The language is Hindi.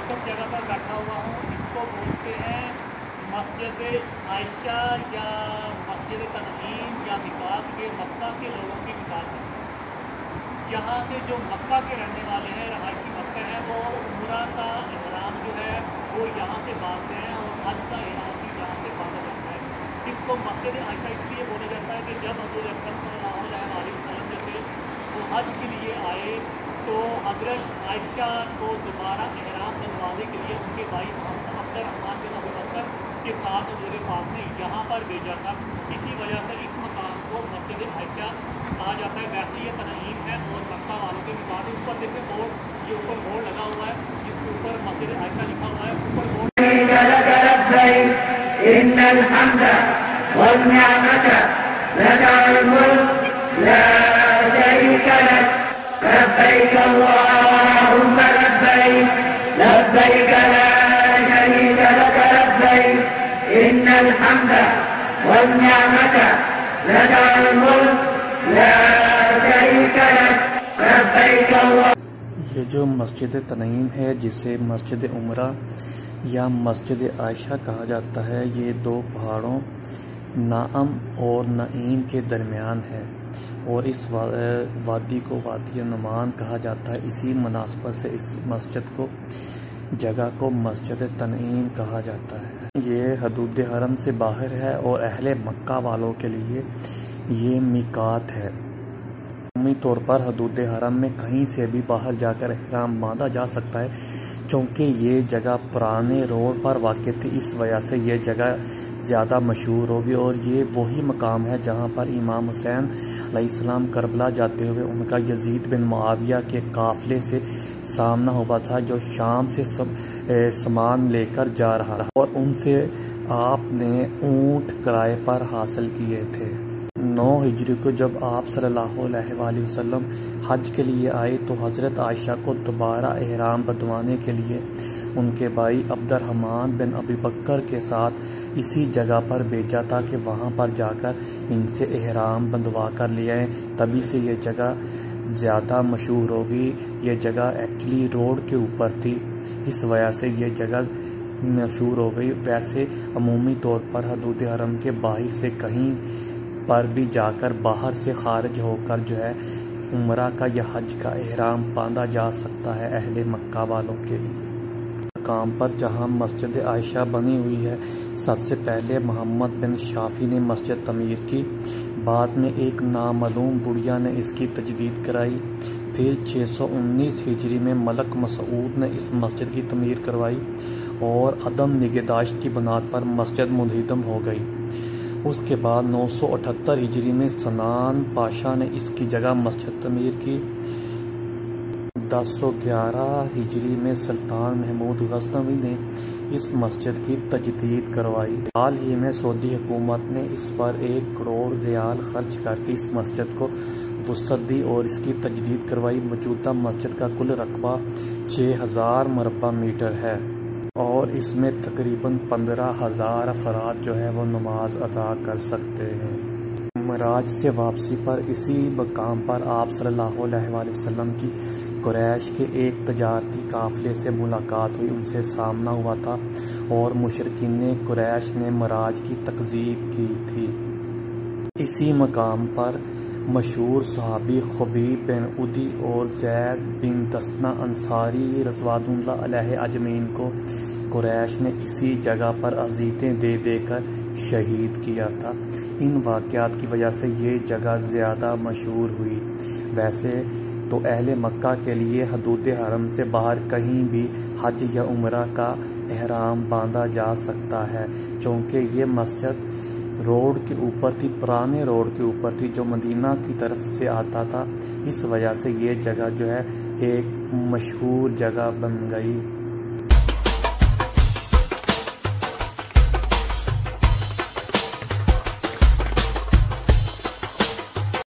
मुक़द्दस जगह पर बैठा हुआ हूँ। इसको बोलते हैं मस्जिद आयशा या मस्जिद तनईम या मिकात। ये मक्का के लोगों की मिकात है। यहाँ से जो मक्का के रहने वाले हैं, रहायशी मक्का है, वो उम्रा का इहराम जो है वो यहाँ से बांधते हैं और हज का इहराम भी यहाँ से बांधा जाता है। इसको मस्जिद आयशा इसलिए बोला जाता है कि जब हज़रत अकरम सल्लल्लाहु अलैहि वसल्लम जो थे वो हज के लिए आए तो हज़रत आयशा को दोबारा इहराम बनवाने के लिए उनके भाई अब्दुर्रहमान बिन अबू बकर के साथ हुज़ूर पाक ने यहाँ पर भेजा था। इसी वजह से इस मकाम को मस्जिद आयशा कहा जाता है। वैसे ये तनईम है और मक्का वालों के मिकात। ऊपर देखें बोर्ड, ये ऊपर बोर्ड लगा हुआ है जिसके ऊपर मस्जिद आयशा लिखा हुआ है। ऊपर बोर्ड लब्बैक अल्लाहुम्मा लब्बैक लब्बैक ला शरीक लक लब्बैक इन्नल हम्द वल निअमत लकल मुल्क ला शरीक लक लब्बैक अल्लाह। ये जो मस्जिद तनईम है जिसे मस्जिद उमरा या मस्जिद आयशा कहा जाता है, ये दो पहाड़ों नाअम और नईम के दरमियान है और इस वादी को वादी नुमान कहा जाता है। इसी मुनासबत से इस मस्जिद को जगह को मस्जिद तनईम कहा जाता है। ये हदूद हरम से बाहर है और अहले मक्का वालों के लिए ये मिकात है। अमूमी तौर पर हदूद हरम में कहीं से भी बाहर जाकर इहराम बांधा जा सकता है। चूँकि ये जगह पुराने रोड पर वाक़ थी, इस वजह से ये जगह ज़्यादा मशहूर होगी और ये वही मकाम है जहाँ पर इमाम हुसैन अलैहिस्सलाम करबला जाते हुए उनका यजीद बिन मुआविया के काफ़िले से सामना हुआ था, जो शाम से सामान लेकर जा रहा था और उनसे आपने ऊँट किराए पर हासिल किए थे। 9 हिजरी को जब आप सल्लल्लाहु अलैहि वसल्लम हज के लिए आए तो हज़रत आयशा को दोबारा इहराम बंधवाने के लिए उनके भाई अब्दुर्रहमान बिन अबी बकर के साथ इसी जगह पर भेजा था कि वहाँ पर जाकर इनसे इहराम बंधवा कर ले आए। तभी से ये जगह ज़्यादा मशहूर होगी। ये जगह एक्चुअली रोड के ऊपर थी, इस वजह से ये जगह मशहूर हो गई। वैसे अमूमी तौर पर हदूद हरम के बाहर से कहीं पर भी जाकर बाहर से खारिज होकर जो है उम्रा का या हज का इहराम बांधा जा सकता है अहले मक्का वालों के लिए। मकाम पर जहां मस्जिद आयशा बनी हुई है, सबसे पहले मोहम्मद बिन शाफी ने मस्जिद तमीर की। बाद में एक नामालूम बुढ़िया ने इसकी तजदीद कराई। फिर 619 हिजरी में मलक मसूद ने इस मस्जिद की तमीर करवाई और अदम निगहदाश्त की बुनियाद पर मस्जिद मुनहदम हो गई। उसके बाद 978 हिजरी में सनान पाशा ने इसकी जगह मस्जिद तमीर की। 1011 हिजरी में सुल्तान महमूद गज़नवी ने इस मस्जिद की तजदीद करवाई। हाल ही में सऊदी हुकूमत ने इस पर 1 करोड़ रियाल खर्च करके इस मस्जिद को वुसअत दी और इसकी तजदीद करवाई। मौजूदा मस्जिद का कुल रकबा 6000 मरबा मीटर है और इसमें तकरीबन 15,000 अफराद जो है वो नमाज अदा कर सकते हैं। मराज से वापसी पर इसी मकाम पर आप सल्लल्लाहु अलैहि वसल्लम की कुरैश के एक तजारती काफ़िले से मुलाकात हुई, उनसे सामना हुआ था और मुशरिकीन कुरैश ने मराज की तकज़ीब की थी। इसी मकाम पर मशहूर सहाबी खुबैब बिन उदी और ज़ैद बिन दसना अंसारी रज़वानुल्लाह अलैहि अजमईन को कुरैश ने इसी जगह पर अज़ीतें दे देकर शहीद किया था। इन वाक़यात की वजह से ये जगह ज़्यादा मशहूर हुई। वैसे तो अहले मक्का के लिए हदूद हरम से बाहर कहीं भी हज या उम्रा का इहराम बांधा जा सकता है, क्योंकि ये मस्जिद रोड के ऊपर थी, पुराने रोड के ऊपर थी जो मदीना की तरफ से आता था। इस वजह से ये जगह जो है एक मशहूर जगह बन गई।